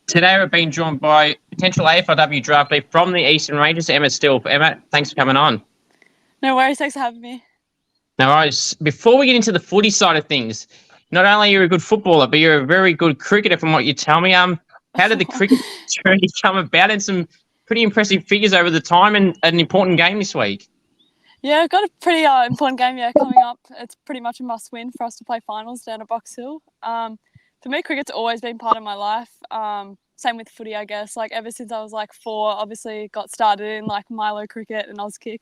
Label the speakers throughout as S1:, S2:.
S1: Today we're being joined by potential AFLW draftee from the Eastern Ranges, Emma Stilve. Emma, thanks for coming on.
S2: No worries, thanks for having me.
S1: Now, before we get into the footy side of things, not only are you a good footballer, but you're a very good cricketer from what you tell me. How did the cricket journey come about, and some pretty impressive figures over the time and an important game this week?
S2: Yeah, got a pretty important game coming up. It's pretty much a must-win for us to play finals down at Box Hill. For me, cricket's always been part of my life. Same with footy, I guess. Like ever since I was like 4, obviously got started in like Milo cricket and Auskick.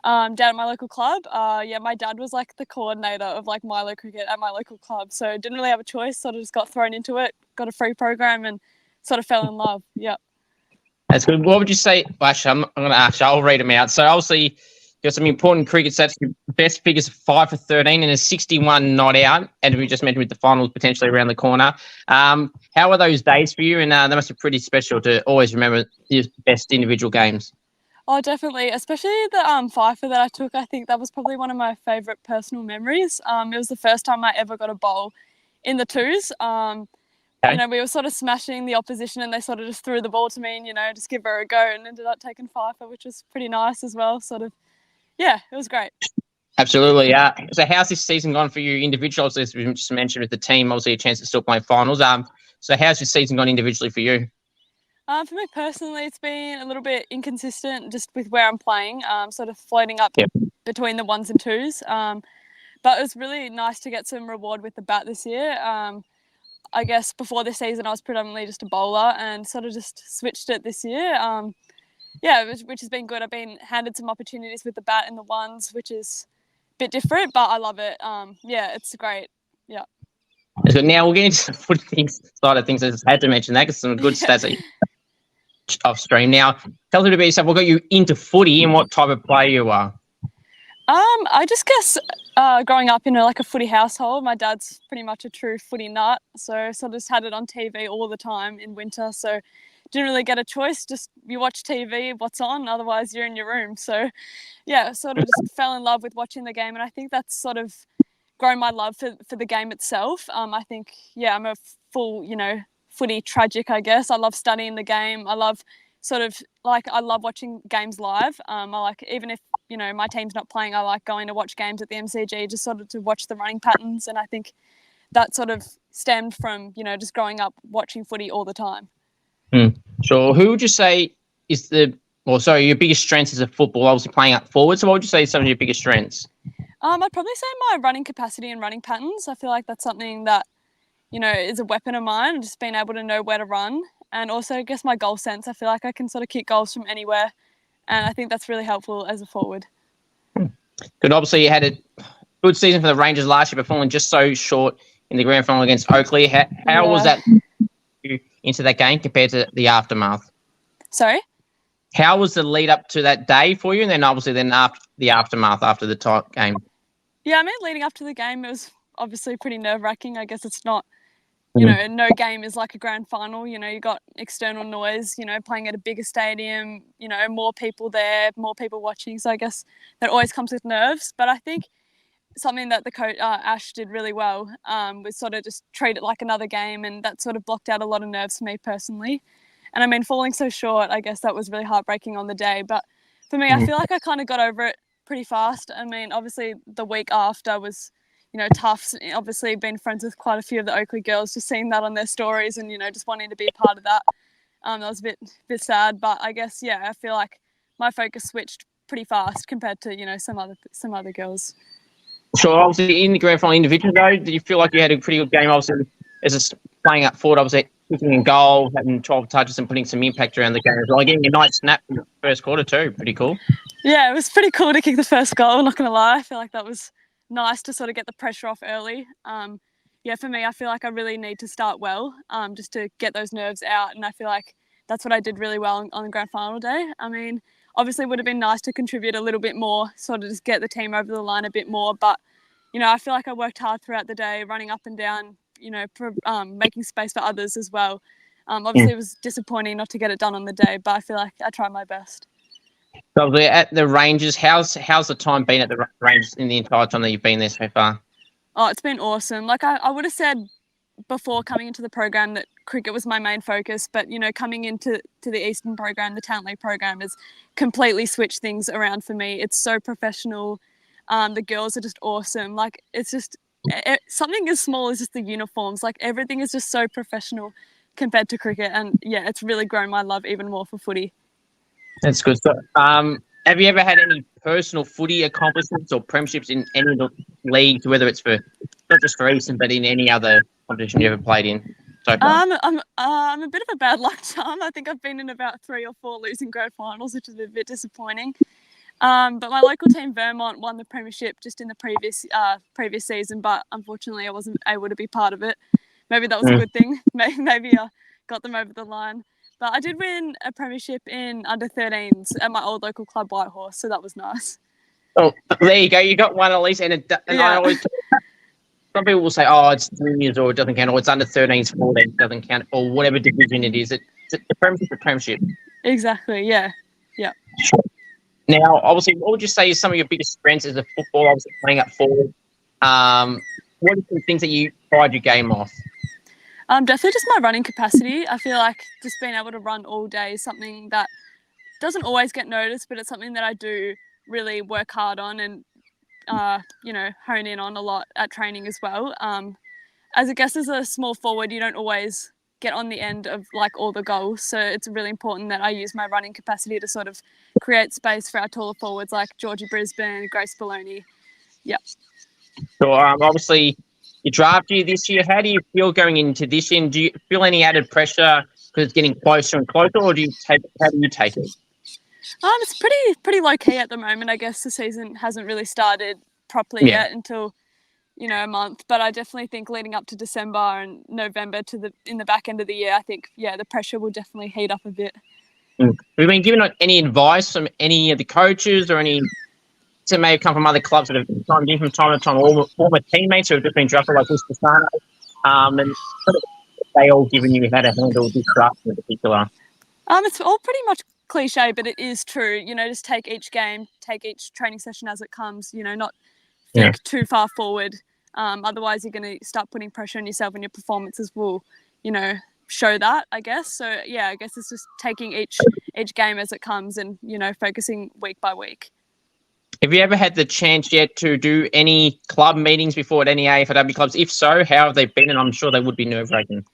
S2: Down at my local club. My dad was like the coordinator of like Milo cricket at my local club, so didn't really have a choice. Sort of just got thrown into it, got a free program, and sort of fell in love. Yeah.
S1: That's good. What would you say? Well, actually, I'm going to ask you. I'll read them out. So obviously, you got some important cricket stats. Your best figures 5 for 13 and a 61 not out. And we just mentioned with the finals potentially around the corner. How are those days for you? And they must be pretty special to always remember your best individual games.
S2: Oh, definitely. Especially the fifer that I took. I think that was probably one of my favourite personal memories. It was the first time I ever got a bowl in the twos.
S1: Okay.
S2: You know, we were sort of smashing the opposition and they sort of just threw the ball to me and, you know, just give her a go, and ended up taking fifer, which was pretty nice as well. Sort of, yeah, it was great.
S1: Absolutely. So how's this season gone for you individually? As we just mentioned with the team, obviously a chance to still play finals. So how's your season gone individually for you?
S2: For me personally, it's been a little bit inconsistent just with where I'm playing, sort of floating up between the 1s and 2s. But it was really nice to get some reward with the bat this year. I guess before this season, I was predominantly just a bowler and sort of just switched it this year. Which has been good. I've been handed some opportunities with the bat in the 1s, which is a bit different, but I love it. It's great. Yeah.
S1: So now we'll get into the footy side of things. I just had to mention that because some good stats that off stream. Now, tell us a bit about yourself. What got you into footy and what type of player you are?
S2: I just guess growing up in a footy household, my dad's pretty much a true footy nut, so sort of just had it on TV all the time in winter. So didn't really get a choice. Just you watch TV, what's on, otherwise you're in your room. So yeah, sort of just fell in love with watching the game, and I think that's sort of grown my love for the game itself. I think I'm a full footy tragic, I guess. I love studying the game. I love I love watching games live. I like, even if my team's not playing, I like going to watch games at the MCG just sort of to watch the running patterns, and I think that sort of stemmed from just growing up watching footy all the time.
S1: Sure. Who would you say is your biggest strengths as a footballer? Obviously playing up forward. So what would you say is some of your biggest strengths?
S2: I'd probably say my running capacity and running patterns. I feel like that's something that is a weapon of mine, just being able to know where to run. And also, I guess, my goal sense. I feel like I can sort of kick goals from anywhere, and I think that's really helpful as a forward.
S1: Good. Obviously, you had a good season for the Rangers last year, but falling just so short in the grand final against Oakley. How was that into that game compared to the aftermath?
S2: Sorry?
S1: How was the lead up to that day for you, and then obviously after the aftermath after the game?
S2: Yeah, I mean, leading up to the game, it was obviously pretty nerve-wracking. I guess it's not, no game is like a grand final. You got external noise, playing at a bigger stadium, more people there, more people watching. So I guess that always comes with nerves. But I think something that the coach, Ash, did really well was sort of just treat it like another game, and that sort of blocked out a lot of nerves for me personally. And I mean, falling so short, I guess that was really heartbreaking on the day. But for me, I feel like I kind of got over it pretty fast. I mean, obviously the week after was, tough. Obviously been friends with quite a few of the Oakley girls, just seeing that on their stories and, just wanting to be a part of that. That was a bit sad, but I guess, I feel like my focus switched pretty fast compared to, some other girls.
S1: Sure. Obviously, in the grand final individual, though, did you feel like you had a pretty good game? Obviously, as playing up forward, obviously kicking in goal, having 12 touches and putting some impact around the game as well. Getting a nice snap in the first quarter too. Pretty cool.
S2: Yeah, it was pretty cool to kick the first goal, not going to lie. I feel like that was nice to sort of get the pressure off early. For me, I feel like I really need to start well just to get those nerves out, and I feel like that's what I did really well on the grand final day. I mean, obviously it would have been nice to contribute a little bit more, sort of just get the team over the line a bit more, but I feel like I worked hard throughout the day, running up and down, making space for others as well. Obviously it was disappointing not to get it done on the day, but I feel like I tried my best.
S1: So at the Rangers, how's the time been at the Rangers in the entire time that you've been there so far?
S2: Oh, it's been awesome. Like I would have said before coming into the program that cricket was my main focus, but coming into the Eastern program, the Talent League program, has completely switched things around for me. It's so professional. The girls are just awesome. Like, it's just something as small as just the uniforms. Like, everything is just so professional compared to cricket, and yeah, it's really grown my love even more for footy.
S1: That's good. So, have you ever had any personal footy accomplishments or premierships in any of the leagues, whether it's for not just for Eastern, but in any other competition you ever played in so far?
S2: I'm a bit of a bad luck charm. I think I've been in about 3 or 4 losing grand finals, which is a bit disappointing. But my local team, Vermont, won the premiership just in the previous season, but unfortunately I wasn't able to be part of it. Maybe that was a good thing. Maybe I got them over the line. But I did win a premiership in under-13s at my old local club, Whitehorse, so that was nice.
S1: Oh, there you go. You got one at least, and I always. Some people will say, "Oh, it's juniors or it doesn't count, or it's under 13s, 14s doesn't count, or whatever division it is." It's the premiership, the premiership.
S2: Exactly. Yeah.
S1: Sure. Now, obviously, what would you say is some of your biggest strengths as a footballer? Obviously, playing up forward. What are some things that you pride your game off?
S2: Definitely just my running capacity. I feel like just being able to run all day is something that doesn't always get noticed, but it's something that I do really work hard on and hone in on a lot at training as well. As a small forward, you don't always get on the end of like all the goals, so it's really important that I use my running capacity to sort of create space for our taller forwards like Georgie Brisbane, Grace Baloney. Yeah.
S1: So, obviously, you drafted this year. How do you feel going into this year? Do you feel any added pressure because it's getting closer and closer, or how do you take it?
S2: It's pretty low key at the moment. I guess the season hasn't really started properly yet until a month. But I definitely think leading up to December and November in the back end of the year, I think the pressure will definitely heat up a bit.
S1: Have you been given any advice from any of the coaches or any? So it may have come from other clubs that have chimed in from time to time, or former teammates who have just been drafted, like Liz Pisano, and they all given you how to handle this draft in particular.
S2: It's all pretty much cliche, but it is true. Just take each game, take each training session as it comes. Not think too far forward. Otherwise, you're going to start putting pressure on yourself, and your performances will, show that. I guess so. Yeah, I guess it's just taking each game as it comes, and focusing week by week.
S1: Have you ever had the chance yet to do any club meetings before at any AFLW clubs? If so, how have they been? And I'm sure they would be nerve-wracking.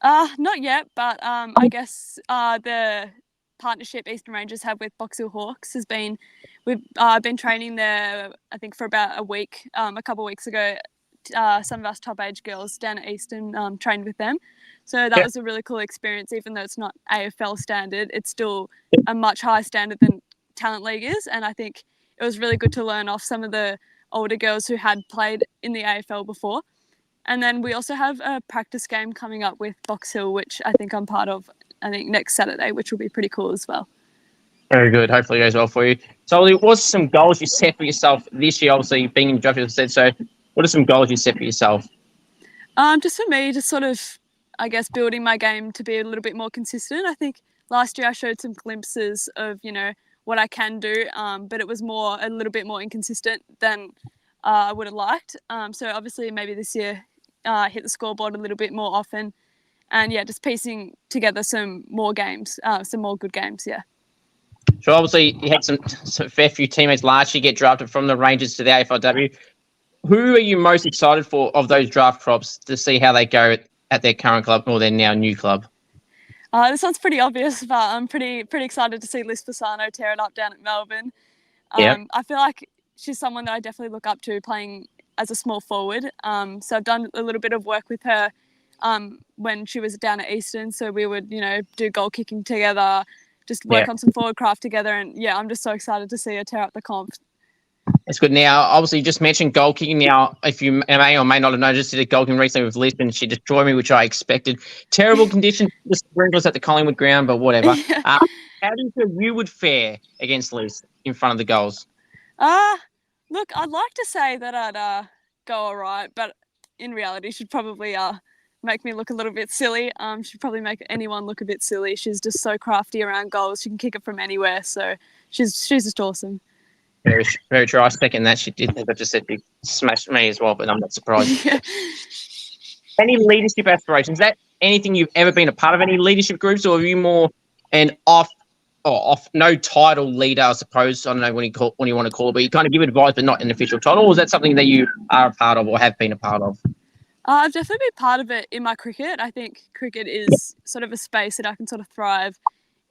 S2: Not yet, but I guess the partnership Eastern Rangers have with Box Hill Hawks has been, we've been training there, I think, for about a week. A couple of weeks ago, some of us top age girls down at Eastern trained with them. So that was a really cool experience. Even though it's not AFL standard, it's still a much higher standard than Talent League is. And I think it was really good to learn off some of the older girls who had played in the AFL before. And then we also have a practice game coming up with Box Hill, which I think I'm part of, I think next Saturday, which will be pretty cool as well.
S1: Very good. Hopefully it goes well for you. So what was some goals you set for yourself this year? Obviously being in draft, as I said. So what are some goals you set for yourself?
S2: Just for me, just sort of, I guess, building my game to be a little bit more consistent. I think last year I showed some glimpses of, what I can do, but it was a little bit more inconsistent than I would have liked. So obviously maybe this year hit the scoreboard a little bit more often, and just piecing together some more games, some more good games.
S1: So obviously you had some fair few teammates last year get drafted from the Rangers to the AFLW. Who are you most excited for of those draft props to see how they go at their current club or their now new club?
S2: This one's pretty obvious, but I'm pretty excited to see Liz Pisano tear it up down at Melbourne. I feel like she's someone that I definitely look up to playing as a small forward. So I've done a little bit of work with her when she was down at Eastern. So we would, do goal kicking together, just work on some forward craft together. And I'm just so excited to see her tear up the comp.
S1: That's good. Now, obviously, you just mentioned goal kicking. Now, if you may or may not have noticed, did a goal kicking recently with Lisbon. She destroyed me, which I expected. Terrible conditions, just sprinklers at the Collingwood ground, but whatever. How do you feel you would fare against Liz in front of the goals?
S2: Look, I'd like to say that I'd go all right, but in reality, she'd probably make me look a little bit silly. She'd probably make anyone look a bit silly. She's just so crafty around goals. She can kick it from anywhere, so she's just awesome.
S1: Very, very true. I second that. She did, as I just said, she smashed me as well, but I'm not surprised. Any leadership aspirations? Is that anything you've ever been a part of? Any leadership groups, or are you more an no title leader? I suppose I don't know when you want to call it, but you kind of give advice, but not an official title. Or is that something that you are a part of or have been a part of?
S2: I've definitely been part of it in my cricket. I think cricket is sort of a space that I can sort of thrive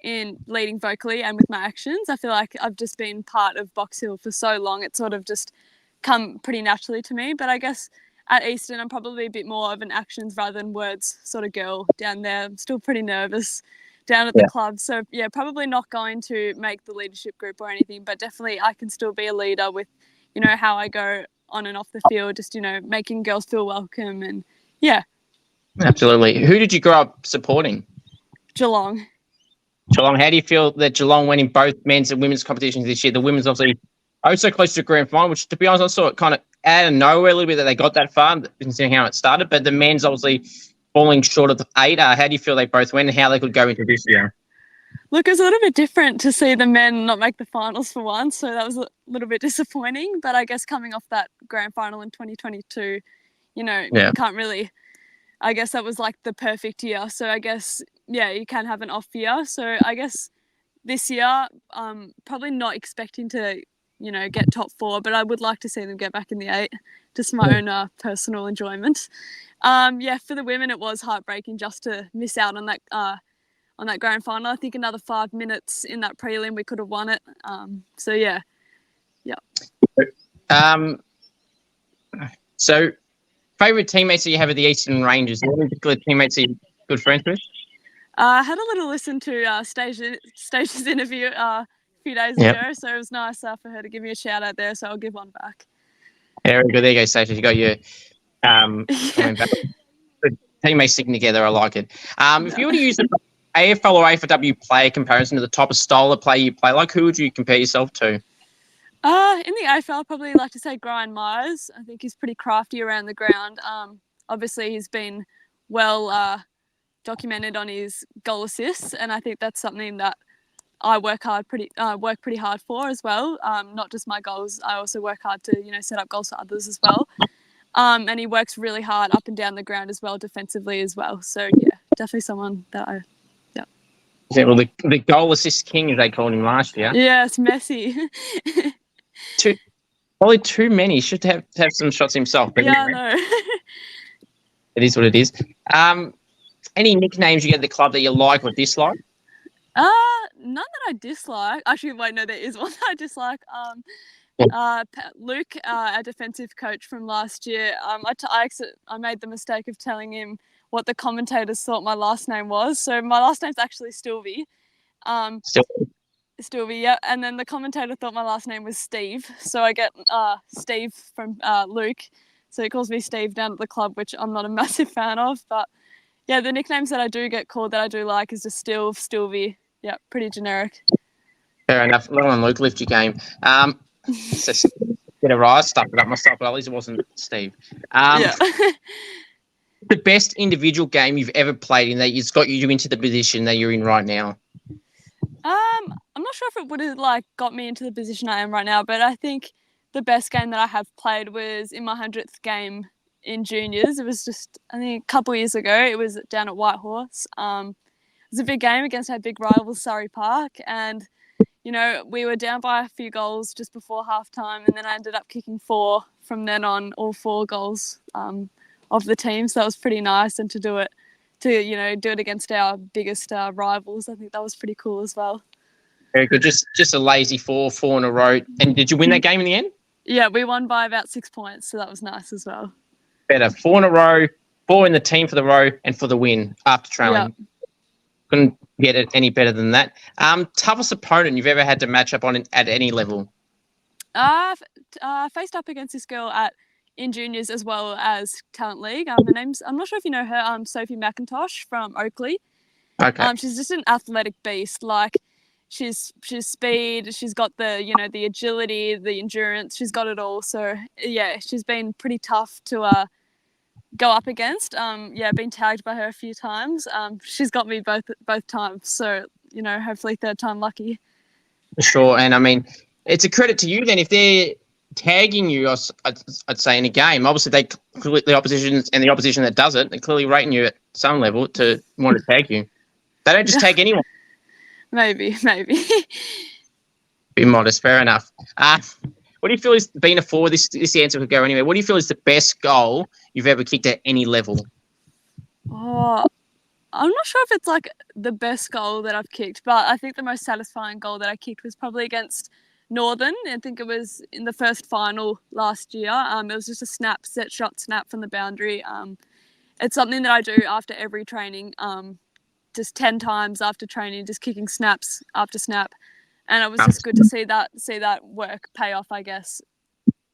S2: in, leading vocally and with my actions. I feel like I've just been part of Box Hill for so long. It's sort of just come pretty naturally to me. But I guess at Eastern, I'm probably a bit more of an actions rather than words sort of girl down there. I'm still pretty nervous down at the club. So, yeah, probably not going to make the leadership group or anything, but definitely I can still be a leader with, you know, how I go on and off the field, just, you know, making girls feel welcome. And, yeah.
S1: Absolutely. Who did you grow up supporting?
S2: Geelong.
S1: Geelong. How do you feel that Geelong went in both men's and women's competitions this year? The women's obviously so close to the grand final, which, to be honest, I saw it kind of out of nowhere a little bit that they got that far, considering how it started. But the men's obviously falling short of the 8. How do you feel they both went and how they could go into this year?
S2: Look, it was a little bit different to see the men not make the finals for once, so that was a little bit disappointing. But I guess coming off that grand final in 2022, you know, you can't really, I guess that was like the perfect year. So I guess, yeah, you can have an off year. So I guess this year, probably not expecting to, you know, get top 4, but I would like to see them get back in the 8, just my own personal enjoyment. Yeah, for the women, it was heartbreaking just to miss out on that grand final. I think another 5 minutes in that prelim, we could have won it. So, yeah.
S1: So, favourite teammates that you have at the Eastern Rangers? What particular teammates are you good friends with?
S2: I had a little listen to Stacey's interview a few days ago, so it was nice for her to give me a shout out there, so I'll give one back.
S1: Very good. There you go, Stacey. You got your comment back. Good teammates sticking together. I like it. If you were to use an AFL or AFLW player comparison to the type of style of play you play, like who would you compare yourself to?
S2: In the AFL, I'd probably like to say Brian Myers. I think he's pretty crafty around the ground. Obviously, he's been well documented on his goal assists, and I think that's something that I work pretty hard for as well. Not just my goals, I also work hard to, you know, set up goals for others as well. And he works really hard up and down the ground as well, defensively as well. So yeah, definitely someone that
S1: Yeah, well, the goal assist king, as they called him last year.
S2: Yeah, it's messy.
S1: Probably too many. He should have some shots himself. But
S2: yeah,
S1: anyway,
S2: I know.
S1: it is what it is. Any nicknames you get at the club that you like or dislike?
S2: None that I dislike. Actually, wait, no, there is one that I dislike. Luke, our defensive coach from last year, I made the mistake of telling him what the commentators thought my last name was. So my last name's actually Stilve. Stilve, yeah. And then the commentator thought my last name was Steve. So I get Steve from Luke. So he calls me Steve down at the club, which I'm not a massive fan of. But yeah, the nicknames that I do get called that I do like is just Stilve. Yeah, pretty generic.
S1: Fair enough. Well on, Luke, lift your game. So get a rise, stuck it up myself, but at least it wasn't Steve.
S2: Yeah.
S1: The best individual game you've ever played in that it's got you into the position that you're in right now?
S2: I'm not sure if it would have got me into the position I am right now, but I think the best game that I have played was in my 100th game in juniors. It was just, I think, a couple of years ago. It was down at Whitehorse. It was a big game against our big rivals, Surrey Park, and you know, we were down by a few goals just before halftime, and then I ended up kicking 4 from then on, all 4 goals of the team. So that was pretty nice, and to do it against our biggest rivals, I think that was pretty cool as well.
S1: Very good. Just a lazy 4 in a row. And did you win that game in the end?
S2: Yeah, we won by about 6 points, so that was nice as well.
S1: Better 4 in a row, 4 in the team for the row, and for the win after trailing. Yep. Couldn't get it any better than that. Toughest opponent you've ever had to match up on at any level?
S2: Faced up against this girl in juniors as well as Talent League. Her name's, I'm not sure if you know her, Sophie McIntosh from Oakley.
S1: Okay.
S2: She's just an athletic beast. Like, she's speed, she's got the agility, the endurance, she's got it all. So yeah, she's been pretty tough to go up against. Been tagged by her a few times. She's got me both times. So, you know, hopefully third time lucky.
S1: Sure. And I mean, it's a credit to you then if they're tagging you, I'd say, in a game. Obviously, the opposition that does it, they're clearly rating you at some level to want to tag you. They don't just tag anyone.
S2: Maybe.
S1: Be modest, fair enough. What do you feel is being a forward? This answer could go anywhere. What do you feel is the best goal you've ever kicked at any level?
S2: Oh, I'm not sure if it's like the best goal that I've kicked, but I think the most satisfying goal that I kicked was probably against Northern. I think it was in the first final last year. It was just a set shot snap from the boundary. It's something that I do after every training, just 10 times after training, just kicking snaps after snap. And it was just good to see that work pay off, I guess.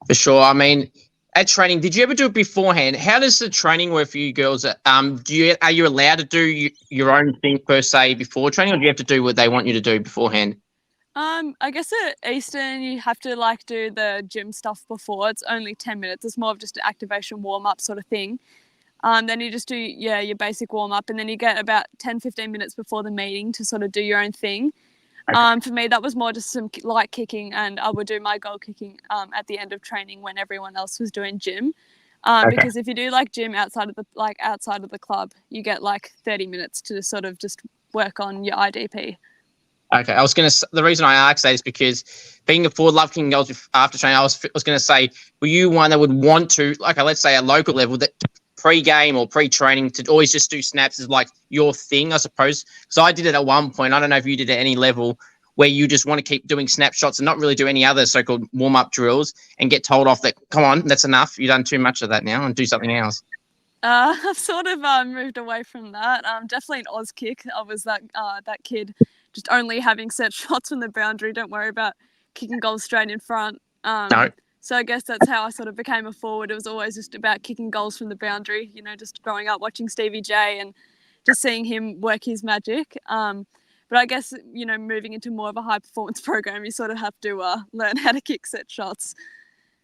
S1: For sure. I mean, at training, did you ever do it beforehand? How does the training work for you girls? Are you allowed to do your own thing per se before training, or do you have to do what they want you to do beforehand?
S2: I guess at Eastern you have to like do the gym stuff before. It's only 10 minutes. It's more of just an activation warm up sort of thing. Then you just do your basic warm up, and then you get about 10-15 minutes before the meeting to sort of do your own thing. Okay. For me, that was more just some light kicking, and I would do my goal kicking at the end of training when everyone else was doing gym. Okay. Because if you do like gym outside of the club, you get like 30 minutes to sort of just work on your IDP.
S1: Okay, the reason I asked that is because being a forward, love kicking goals after training, I was going to say, were you one that would want to, like, let's say a local level, that pre-game or pre-training to always just do snaps is like your thing, I suppose? So I did it at one point. I don't know if you did it at any level where you just want to keep doing snapshots and not really do any other so-called warm-up drills and get told off that, come on, that's enough. You've done too much of that now and do something else.
S2: I've sort of moved away from that. Definitely an Oz kick. I was that kid just only having set shots from the boundary. Don't worry about kicking goals straight in front.
S1: No.
S2: So I guess that's how I sort of became a forward. It was always just about kicking goals from the boundary, just growing up watching Stevie J and just seeing him work his magic. But I guess, moving into more of a high performance program, you sort of have to learn how to kick set shots.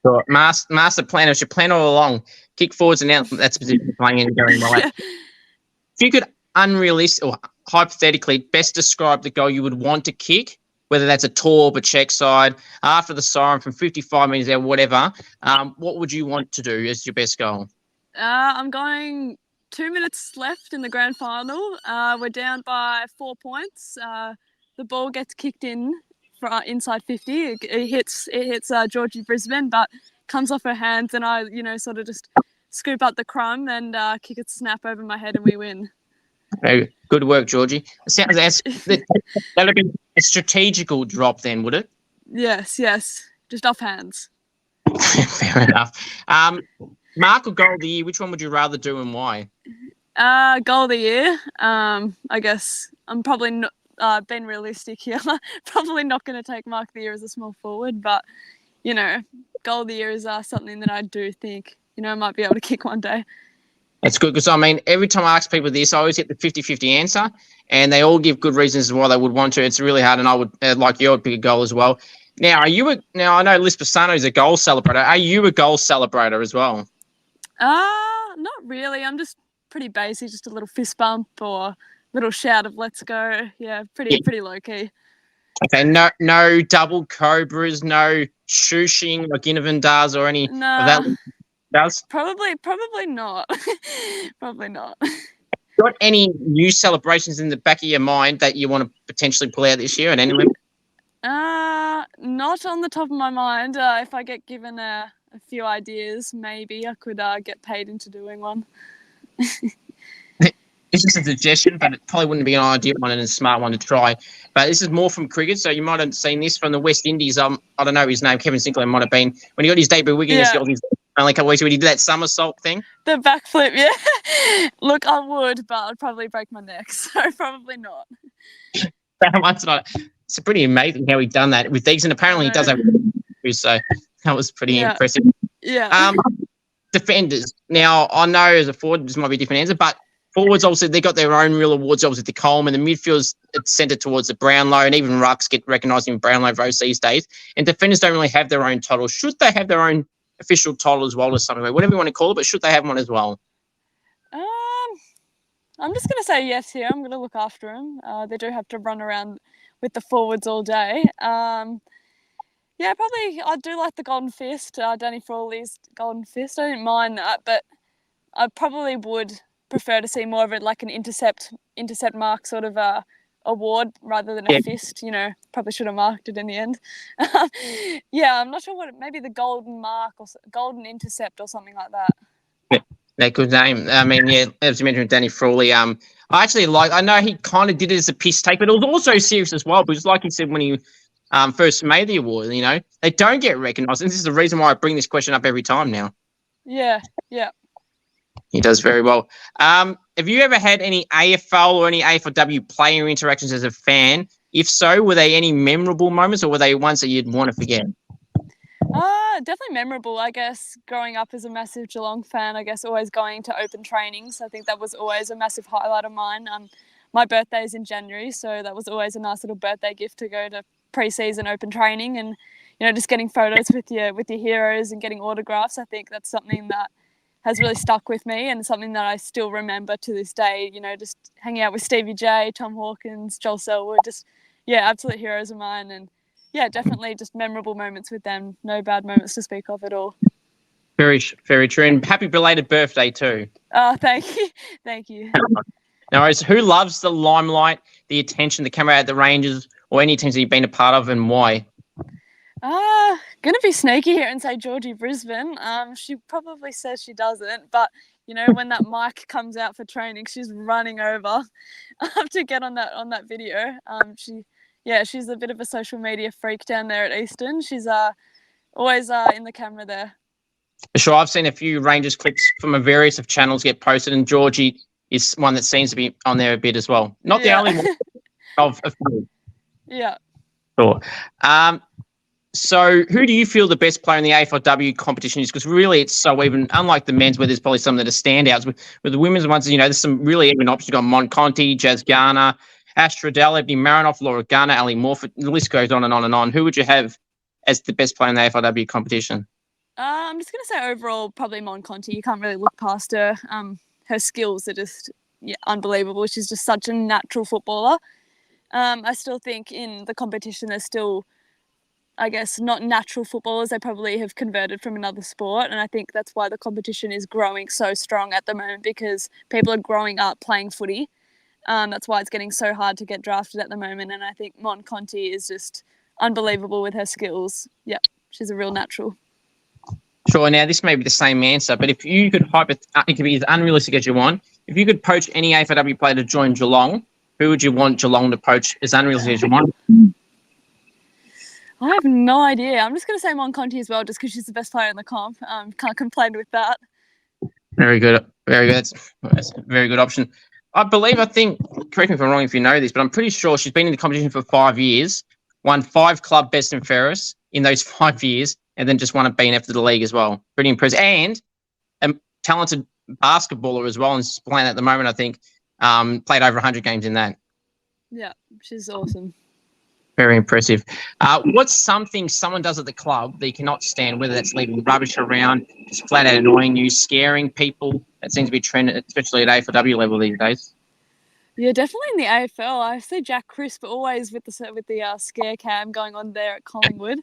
S1: Sure. Master plan. It was your plan all along. Kick forwards and out. That's position playing and going right. If you could or hypothetically best describe the goal you would want to kick, whether that's a torp, a check side, after the siren from 55 metres out, whatever, what would you want to do as your best goal?
S2: I'm going 2 minutes left in the grand final. We're down by 4 points. The ball gets kicked in for inside 50. It hits Georgie Brisbane, but comes off her hands, and I, sort of just scoop up the crumb and kick it snap over my head, and we win.
S1: Okay, good work, Georgie. That'd be a strategical drop then, would it?
S2: Yes, just off hands.
S1: Fair enough. Mark or goal of the year, which one would you rather do and why?
S2: Goal of the year. I guess I'm probably not being realistic here. Probably not going to take Mark of the year as a small forward, but goal of the year is something that I do think I might be able to kick one day.
S1: That's good because, I mean, every time I ask people this, I always get the 50-50 answer, and they all give good reasons why they would want to. It's really hard, and I would, like you, I'd pick a goal as well. Now, I know Liz Pisano is a goal celebrator. Are you a goal celebrator as well?
S2: Not really. I'm just pretty basic, just a little fist bump or little shout of "Let's go." Yeah, pretty low key.
S1: Okay, no double cobras, no shooshing like Inovan does or any of that does?
S2: Probably not. Probably not.
S1: Got any new celebrations in the back of your mind that you want to potentially pull out this year at any level?
S2: Not on the top of my mind. If I get given a few ideas, maybe I could get paid into doing one.
S1: This is a suggestion, but it probably wouldn't be an ideal one and a smart one to try. But this is more from cricket, so you might have seen this from the West Indies. I don't know his name. Kevin Sinclair might have been when he got his debut wig against the Aussies only a couple of weeks ago. He did that somersault thing.
S2: The backflip, yeah. Look, I would, but I'd probably break my neck, so probably not.
S1: It's pretty amazing how he done that with these, and apparently he does have. So that was pretty impressive.
S2: Yeah.
S1: Defenders. Now I know as a forward, this might be a different answer, but forwards, obviously, they got their own real awards, obviously, the Coleman. The midfield's centred towards the Brownlow, and even rucks get recognised in Brownlow votes these days. And defenders don't really have their own title. Should they have their own official title as well, or something, whatever you want to call it, but should they have one as well?
S2: I'm just going to say yes here. I'm going to look after them. They do have to run around with the forwards all day. Yeah, probably I do like the Golden Fist, Danny Frawley's Golden Fist. I didn't mind that, but I probably would prefer to see more of it like an intercept mark sort of award rather than a
S1: Yeah,
S2: fist. Probably should have marked it in the end. Yeah, I'm not sure maybe the golden mark or golden intercept or something like that.
S1: that good name. I mean, yeah, as you mentioned, Danny Frawley. I know he kind of did it as a piss take, but it was also serious as well. Because, like he said, when he first made the award, they don't get recognised. And this is the reason why I bring this question up every time now.
S2: Yeah.
S1: He does very well. Have you ever had any AFL or any AFLW player interactions as a fan? If so, were they any memorable moments, or were they ones that you'd want to forget?
S2: Definitely memorable. I guess growing up as a massive Geelong fan, I guess always going to open trainings. I think that was always a massive highlight of mine. My birthday is in January, so that was always a nice little birthday gift to go to pre-season open training and just getting photos with your heroes and getting autographs. I think that's something that has really stuck with me and something that I still remember to this day. Just hanging out with Stevie J, Tom Hawkins, Joel Selwood, just absolute heroes of mine. And yeah, definitely just memorable moments with them. No bad moments to speak of at all.
S1: Very, very true. And happy belated birthday too.
S2: Oh, thank you. Thank you.
S1: No worries. Who loves the limelight, the attention, the camera at the Rangers, or any teams that you've been a part of, and why?
S2: Gonna be sneaky here and say Georgie Brisbane. She probably says she doesn't, but when that mic comes out for training, she's running over to get on that video. She's a bit of a social media freak down there at Eastern. She's always in the camera there.
S1: For sure, I've seen a few Rangers clips from a various of channels get posted, and Georgie is one that seems to be on there a bit as well. Not the only one of a few.
S2: Yeah.
S1: Sure. So who do you feel the best player in the AFLW competition is? Because really it's so even, unlike the men's where there's probably some that are standouts. With the women's ones, there's some really even options. You've got Monconti, Jazz Garner, Ash Riddell, Ebony Marinoff, Laura Garner, Ali Morford. The list goes on and on and on. Who would you have as the best player in the AFLW competition?
S2: I'm just going to say overall probably Monconti. You can't really look past her. Her skills are just unbelievable. She's just such a natural footballer. I still think in the competition there's still, I guess, not natural footballers. They probably have converted from another sport, and I think that's why the competition is growing so strong at the moment, because people are growing up playing footy. That's why it's getting so hard to get drafted at the moment, and I think Monconti is just unbelievable with her skills. Yeah, she's a real natural.
S1: Sure. Now, this may be the same answer, but if you could it could be as unrealistic as you want. If you could poach any AFLW player to join Geelong, who would you want Geelong to poach as unrealistic as you want?
S2: I have no idea. I'm just going to say Monconti as well, just because she's the best player in the comp. Can't complain with that.
S1: Very good. Very good. That's a very good option. I think, correct me if I'm wrong if you know this, but I'm pretty sure she's been in the competition for 5 years, won 5 club best and fairest in those 5 years, and then just won a BNF to the league as well. Pretty impressive. And a talented basketballer as well, and she's playing at the moment, I think. Played over 100 games in that.
S2: Yeah, she's awesome.
S1: Very impressive. What's something someone does at the club that you cannot stand, whether that's leaving rubbish around, just flat out annoying you, scaring people? That seems to be trending, especially at AFLW level these days.
S2: Yeah, definitely in the AFL. I see Jack Crisp always with the scare cam going on there at Collingwood.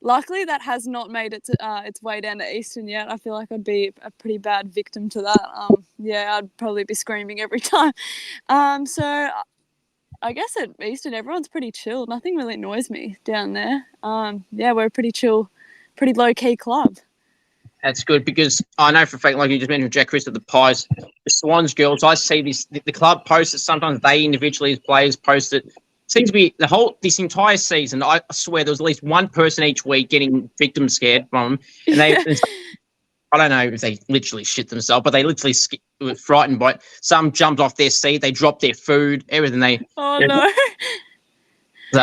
S2: Luckily, that has not made its way down to Eastern yet. I feel like I'd be a pretty bad victim to that. I'd probably be screaming every time. So I guess at Eastern, everyone's pretty chill. Nothing really annoys me down there. We're a pretty chill, pretty low-key club.
S1: That's good, because I know for a fact, like you just mentioned, Jack Chris at the Pies, the Swans girls, I see the club posts it. Sometimes they individually as players post it. Seems to be this entire season. I swear there was at least one person each week getting victim scared from them. And I don't know if they literally shit themselves, but they literally were frightened by it. Some jumped off their seat. They dropped their food, everything.
S2: No.
S1: So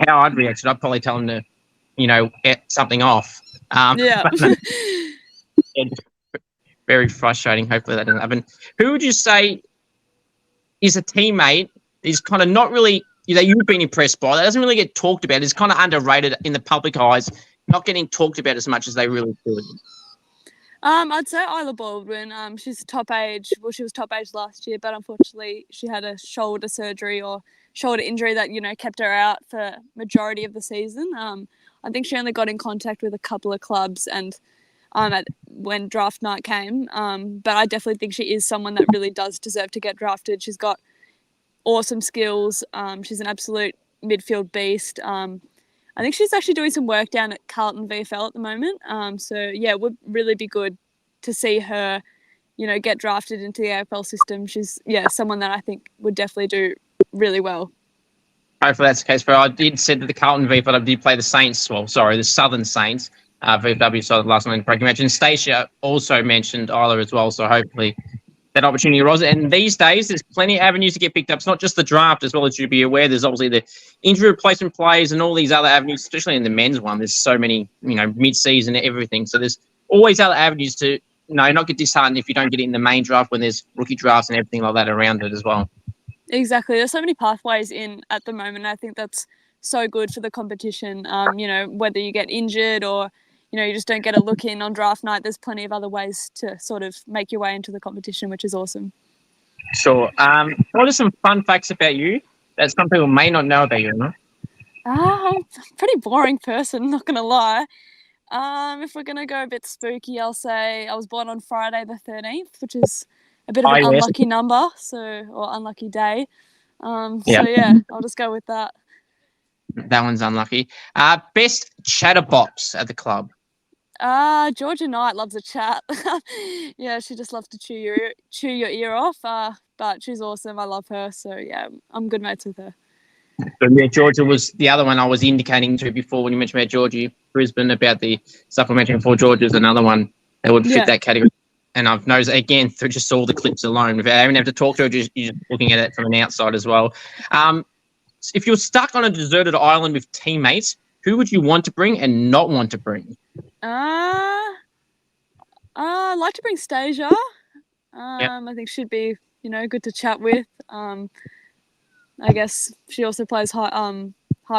S1: how I'd react, I'd probably tell them to, get something off. Very frustrating. Hopefully that doesn't happen. Who would you say is a teammate is kind of not really, you've been impressed by, that doesn't really get talked about, is kind of underrated in the public eyes, not getting talked about as much as they really should?
S2: I'd say Isla Baldwin. She's top age. Well, she was top age last year, but unfortunately, she had a shoulder surgery or shoulder injury that kept her out for majority of the season. I think she only got in contact with a couple of clubs and when draft night came. But I definitely think she is someone that really does deserve to get drafted. She's got awesome skills. She's an absolute midfield beast. I think she's actually doing some work down at Carlton VFL at the moment. So yeah, it would really be good to see her, get drafted into the AFL system. She's someone that I think would definitely do really well.
S1: Hopefully that's the case. But I did said that the Carlton VFL did play the Saints. Well, sorry, the Southern Saints. VFW side last night in the breaking match. And Stacia also mentioned Isla as well. So hopefully that opportunity arose. And these days, there's plenty of avenues to get picked up. It's not just the draft as well, as you'd be aware. There's obviously the injury replacement plays and all these other avenues, especially in the men's one. There's so many, mid-season, everything. So there's always other avenues to, not get disheartened if you don't get it in the main draft when there's rookie drafts and everything like that around it as well.
S2: Exactly. There's so many pathways in at the moment. I think that's so good for the competition. Whether you get injured or, you just don't get a look in on draft night, there's plenty of other ways to sort of make your way into the competition, which is awesome.
S1: Sure. What are some fun facts about you that some people may not know about you, Emma?
S2: I'm a pretty boring person, not going to lie. If we're going to go a bit spooky, I'll say I was born on Friday the 13th, which is a bit of an unlucky number, or unlucky day. So yeah, I'll just go with that.
S1: That one's unlucky. Best chatterbox at the club?
S2: Georgia Knight loves a chat. Yeah, she just loves to chew your ear off. But she's awesome. I love her. So yeah, I'm good mates with her.
S1: But yeah, Georgia was the other one I was indicating to before when you mentioned about Georgie Brisbane, about the stuff I mentioned before. Georgia's another one that would fit that category. And I've noticed, again, through just all the clips alone, without even having to talk to her, you're just looking at it from an outside as well. If you're stuck on a deserted island with teammates, who would you want to bring and not want to bring?
S2: I'd like to bring Stacia. I think she'd be, good to chat with. I guess she also plays high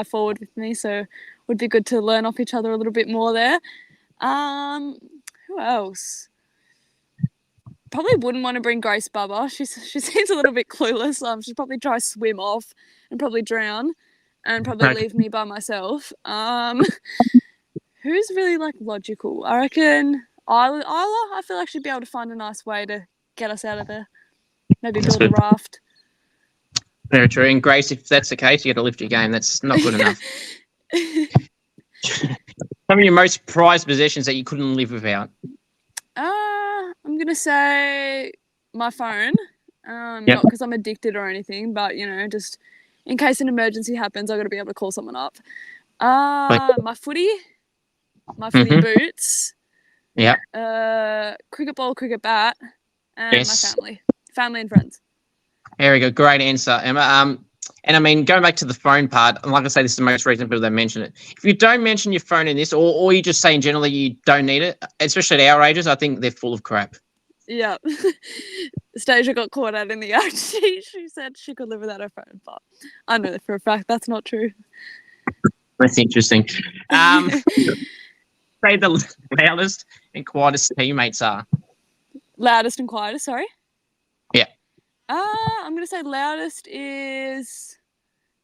S2: forward with me, so it would be good to learn off each other a little bit more there. Who else? Probably wouldn't want to bring Grace Bubba. She seems a little bit clueless. She'd probably try to swim off and probably drown and probably leave me by myself. Who's really logical? I reckon Isla. I feel like she'd be able to find a nice way to get us out of there. Maybe build a raft.
S1: Very true. And Grace, if that's the case, you got to lift your game. That's not good enough. Some of your most prized possessions that you couldn't live without?
S2: I'm going to say my phone. Not because I'm addicted or anything, but, just in case an emergency happens, I've got to be able to call someone up. My footy boots.
S1: Yeah.
S2: Cricket ball, cricket bat, and my family. Family and friends.
S1: Very good. Great answer, Emma. And I mean, going back to the phone part, and like I say, this is the most recent people that mention it. If you don't mention your phone in this, or you just say in general you don't need it, especially at our ages, I think they're full of crap.
S2: Yeah. Stacia got caught out in the act. She said she could live without her phone, but I know for a fact that's not true.
S1: That's interesting. Say the loudest and quietest teammates are.
S2: Loudest and quietest, sorry?
S1: Yeah.
S2: I'm going to say loudest is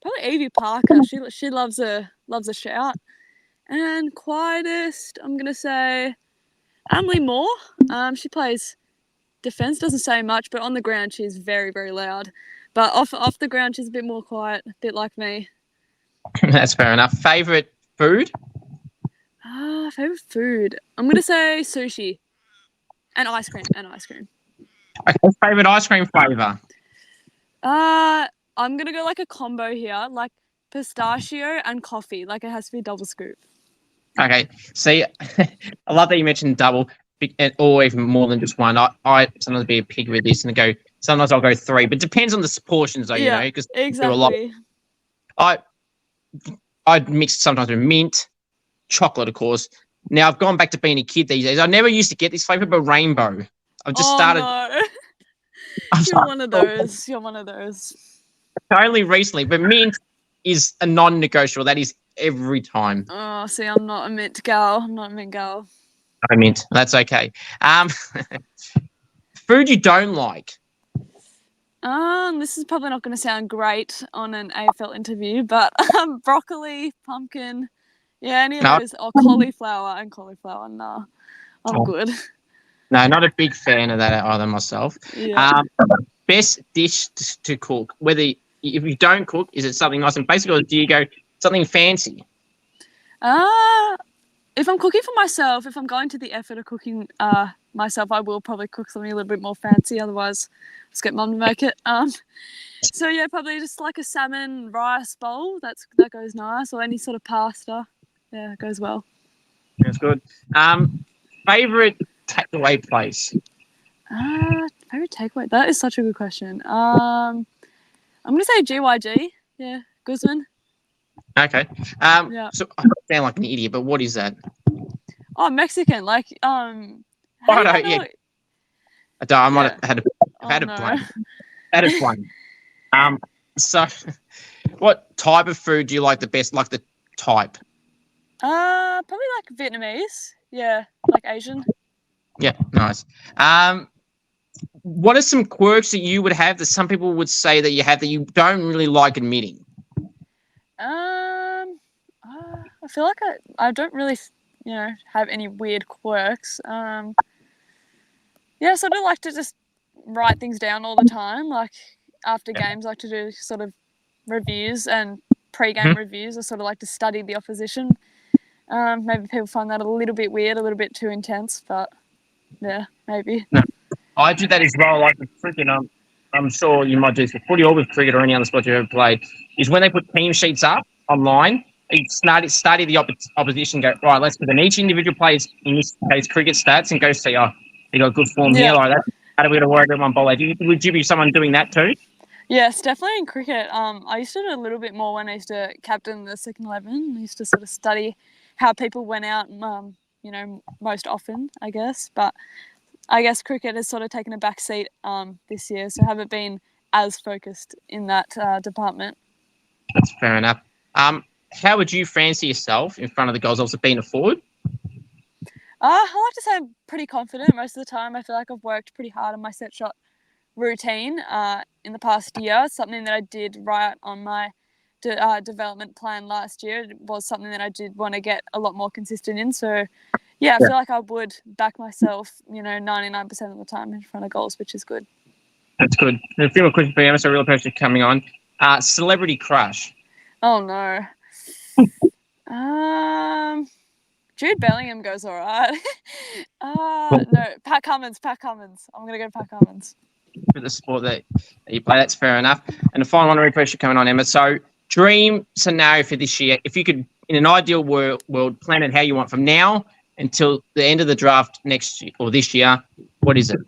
S2: probably Evie Parker. She loves a shout. And quietest, I'm going to say Emily Moore. She plays defence, doesn't say much, but on the ground she's very, very loud. But off the ground she's a bit more quiet, a bit like me.
S1: That's fair enough. Favourite food?
S2: Favourite food. I'm going to say sushi and ice cream.
S1: Okay, favourite ice cream flavour?
S2: I'm going to go a combo here, pistachio and coffee. It has to be a double scoop. Okay.
S1: See, I love that you mentioned double, or even more than just one. I sometimes be a pig with this and sometimes I'll go 3, but it depends on the portions though, because
S2: exactly.
S1: I'd mix sometimes with mint, chocolate, of course. Now I've gone back to being a kid these days. I never used to get this flavour, but rainbow. I've just started.
S2: No. You're one of those.
S1: Only recently, but mint is a non-negotiable. That is every time.
S2: Oh, see, I'm not a mint gal.
S1: I mean, that's okay. Food you don't like.
S2: This is probably not going to sound great on an AFL interview, but broccoli, pumpkin, yeah, any of
S1: No.
S2: those, or cauliflower. Nah, I'm good.
S1: No, not a big fan of that either myself.
S2: Yeah.
S1: Best dish to cook. Whether if you don't cook, is it something nice and basic, or do you go something fancy?
S2: If I'm cooking for myself, if I'm going to the effort of cooking myself, I will probably cook something a little bit more fancy. Otherwise, just get mum to make it. So yeah, probably just like a salmon rice bowl. That goes nice, or any sort of pasta. Yeah, it goes well.
S1: That's good. Favorite takeaway place?
S2: Favorite takeaway? That is such a good question. I'm gonna say GYG. Yeah, Guzman.
S1: Okay.
S2: Yeah.
S1: So I sound like an idiot, but what is that?
S2: Oh, Mexican. Like
S1: Oh no, yeah. I might have had a blank. Had a blank. So what type of food do you like the best? Like the type?
S2: Probably like Vietnamese. Yeah, like Asian.
S1: Yeah, nice. What are some quirks that you would have that some people would say that you have that you don't really like admitting?
S2: I feel like I don't really, have any weird quirks. Yeah, sort of like to just write things down all the time. Like after games, I like to do sort of reviews and pre-game reviews. I sort of like to study the opposition. Maybe people find that a little bit weird, a little bit too intense, but yeah, maybe.
S1: No, I do that as well. Like with cricket, I'm sure you might do this with footy or with cricket or any other sport you've ever played. Is when they put team sheets up online, you study the opposition. Go right. Let's put in each individual player's, in this case, cricket stats, and go see. Oh, they got good form here. Like that. How do we got to worry about one bowler? Would you be someone doing that too?
S2: Yes, definitely in cricket. I used to do a little bit more when I used to captain the second 11. I used to sort of study how people went out, most often, I guess. But I guess cricket has sort of taken a back seat this year, so I haven't been as focused in that department.
S1: That's fair enough. How would you fancy yourself in front of the goals? Also being a forward?
S2: I like to say I'm pretty confident most of the time. I feel like I've worked pretty hard on my set shot routine in the past year. Something that I did right on my development plan last year. It was something that I did want to get a lot more consistent in. So, yeah, I feel like I would back myself, 99% of the time in front of goals, which is good.
S1: That's good. And a few more questions for you, Emma. So, real person coming on. Celebrity crush.
S2: Oh no. Jude Bellingham goes all right. No, Pat Cummins. I'm gonna go Pat Cummins.
S1: For the sport that you play, that's fair enough. And the final one, question coming on, Emma. So, dream scenario for this year, if you could, in an ideal world, plan it how you want from now until the end of the draft next year or this year, what is it?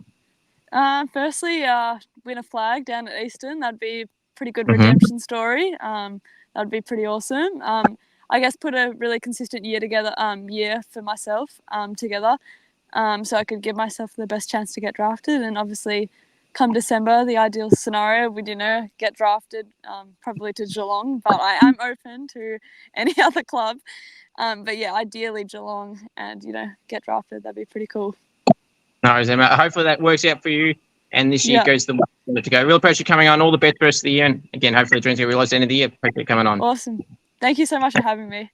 S2: Firstly, win a flag down at Eastern. That'd be a pretty good redemption story. That'd be pretty awesome. I guess put a really consistent year for myself together, so I could give myself the best chance to get drafted. And obviously, come December, the ideal scenario would, get drafted probably to Geelong, but I am open to any other club. But yeah, ideally Geelong and, get drafted. That'd be pretty cool.
S1: No, Emma. Hopefully that works out for you. And this year goes the way to go. Real pressure coming on. All the best for the rest of the year. And again, hopefully the dreams get realised at the end of the year. Appreciate coming on.
S2: Awesome. Thank you so much for having me.